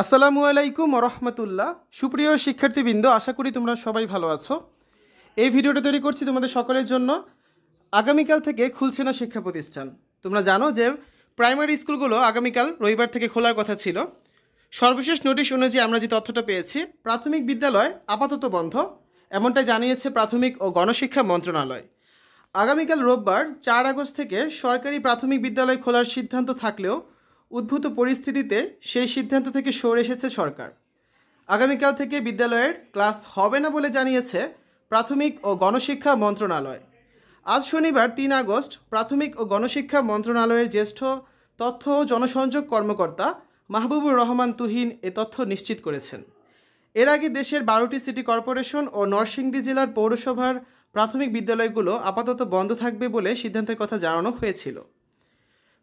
আসসালামু আলাইকুম রহমতুল্লাহ। সুপ্রিয় শিক্ষার্থীবৃন্দ, আশা করি তোমরা সবাই ভালো আছো। এই ভিডিওটা তৈরি করছি তোমাদের সকলের জন্য। আগামীকাল থেকে খুলছে না শিক্ষা প্রতিষ্ঠান। তোমরা জানো যে প্রাইমারি স্কুলগুলো আগামীকাল রবিবার থেকে খোলার কথা ছিল। সর্বশেষ নোটিশ অনুযায়ী আমরা যে তথ্যটা পেয়েছি, প্রাথমিক বিদ্যালয় আপাতত বন্ধ, এমনটাই জানিয়েছে প্রাথমিক ও গণশিক্ষা মন্ত্রণালয়। আগামীকাল রোববার 4 আগস্ট থেকে সরকারি প্রাথমিক বিদ্যালয় খোলার সিদ্ধান্ত থাকলেও উদ্ভূত পরিস্থিতিতে সেই সিদ্ধান্ত থেকে সরে এসেছে সরকার। আগামীকাল থেকে বিদ্যালয়ের ক্লাস হবে না বলে জানিয়েছে প্রাথমিক ও গণশিক্ষা মন্ত্রণালয়। আজ শনিবার 3 আগস্ট প্রাথমিক ও গণশিক্ষা মন্ত্রণালয়ের জ্যেষ্ঠ তথ্য ও জনসংযোগ কর্মকর্তা মাহবুবুর রহমান তুহিন এ তথ্য নিশ্চিত করেছেন। এর আগে দেশের 12টি সিটি কর্পোরেশন ও নরসিংদী জেলার পৌরসভার প্রাথমিক বিদ্যালয়গুলো আপাতত বন্ধ থাকবে বলে সিদ্ধান্তের কথা জানানো হয়েছিল।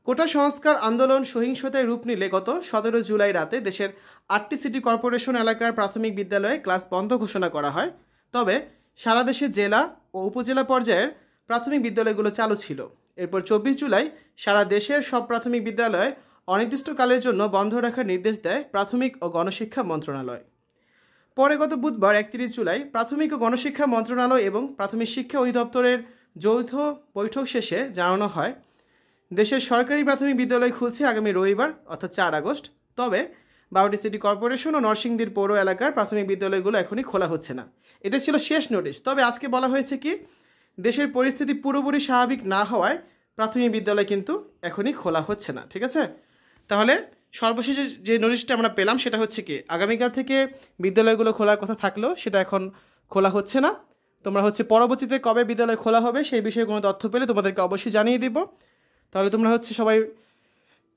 কোটা সংস্কার আন্দোলন সহিংসতায় রূপ নিলে গত 17 জুলাই রাতে দেশের 8টি সিটি কর্পোরেশন এলাকার প্রাথমিক বিদ্যালয়ে ক্লাস বন্ধ ঘোষণা করা হয়। তবে সারা দেশে জেলা ও উপজেলা পর্যায়ের প্রাথমিক বিদ্যালয়গুলো চালু ছিল। এরপর 24 জুলাই সারা দেশের সব প্রাথমিক বিদ্যালয় অনির্দিষ্টকালের জন্য বন্ধ রাখার নির্দেশ দেয় প্রাথমিক ও গণশিক্ষা মন্ত্রণালয়। পরে গত বুধবার 31 জুলাই প্রাথমিক ও গণশিক্ষা মন্ত্রণালয় এবং প্রাথমিক শিক্ষা অধিদপ্তরের যৌথ বৈঠক শেষে জানানো হয়, দেশের সরকারি প্রাথমিক বিদ্যালয় খুলছে আগামী রবিবার অর্থাৎ 4 আগস্ট। তবে 12টি সিটি কর্পোরেশন ও নরসিংদীর পৌর এলাকার প্রাথমিক বিদ্যালয়গুলো এখনই খোলা হচ্ছে না। এটা ছিল শেষ নোটিশ। তবে আজকে বলা হয়েছে কি, দেশের পরিস্থিতি পুরোপুরি স্বাভাবিক না হওয়ায় প্রাথমিক বিদ্যালয় কিন্তু এখনই খোলা হচ্ছে না। ঠিক আছে, তাহলে সর্বশেষে যে নোটিশটা আমরা পেলাম সেটা হচ্ছে কি, আগামীকাল থেকে বিদ্যালয়গুলো খোলার কথা থাকলেও সেটা এখন খোলা হচ্ছে না। তোমরা পরবর্তীতে কবে বিদ্যালয় খোলা হবে সেই বিষয়ে কোনো তথ্য পেলে তোমাদেরকে অবশ্যই জানিয়ে দিব। তাহলে তোমরা সবাই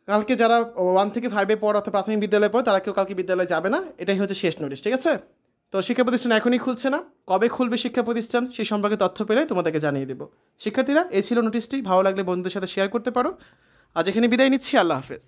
কালকে যারা 1 থেকে 5-এ পড়ো অর্থাৎ প্রাথমিক বিদ্যালয়ে পড়ো তারা কেউ কালকে বিদ্যালয়ে যাবে না। এটাই শেষ নোটিশ। ঠিক আছে, তো শিক্ষা প্রতিষ্ঠান এখনই খুলছে না, কবে খুলবে শিক্ষা প্রতিষ্ঠান সেই সম্পর্কে তথ্য পেলে তোমাদেরকে জানিয়ে দেবো। শিক্ষার্থীরা, এই ছিল নোটিশটি। ভালো লাগলে বন্ধুদের সাথে শেয়ার করতে পারো। আজ এখানে বিদায় নিচ্ছি। আল্লাহ হাফেজ।